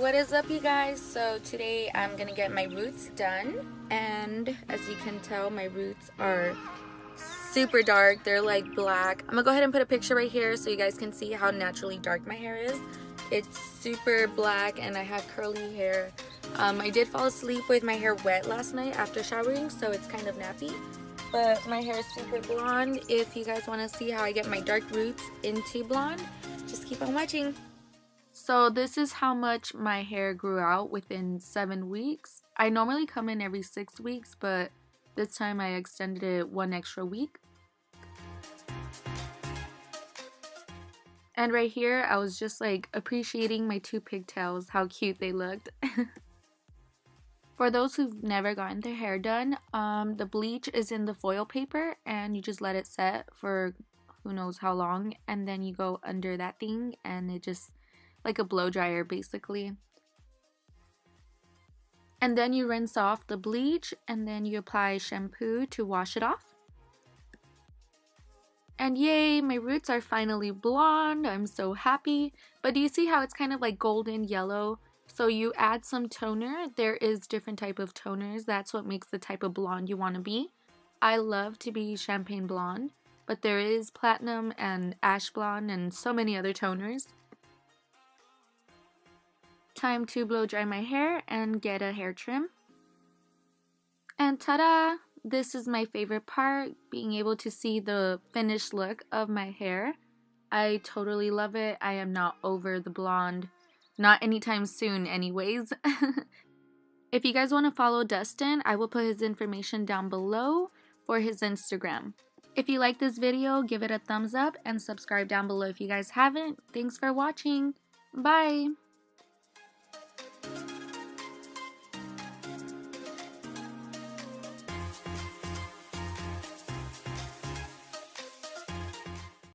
What is up, you guys? So today I'm gonna get my roots done, and as you can tell, my roots are super dark. They're like black. I'm gonna go ahead and put a picture right here so you guys can see how naturally dark my hair is. It's super black and I have curly hair. I did fall asleep with my hair wet last night after showering, so it's kind of nappy, but my hair is super blonde. If you guys want to see how I get my dark roots into blonde, just keep on watching. So this is how much my hair grew out within 7 weeks. I normally come in every 6 weeks, but this time I extended it 1 extra week. And right here, I was just like appreciating my 2 pigtails, how cute they looked. For those who've never gotten their hair done, the bleach is in the foil paper and you just let it set for who knows how long, and then you go under that thing and it just like a blow dryer basically. And then you rinse off the bleach and then you apply shampoo to wash it off. And yay, my roots are finally blonde. I'm so happy. But do you see how it's kind of like golden yellow? So you add some toner. There is different type of toners. That's what makes the type of blonde you want to be. I love to be champagne blonde, but there is platinum and ash blonde and so many other toners. Time to blow dry my hair and get a hair trim. And ta-da! This is my favorite part, being able to see the finished look of my hair. I totally love it. I am not over the blonde. Not anytime soon anyways. If you guys want to follow Dustin, I will put his information down below for his Instagram. If you like this video, give it a thumbs up and subscribe down below if you guys haven't. Thanks for watching. Bye!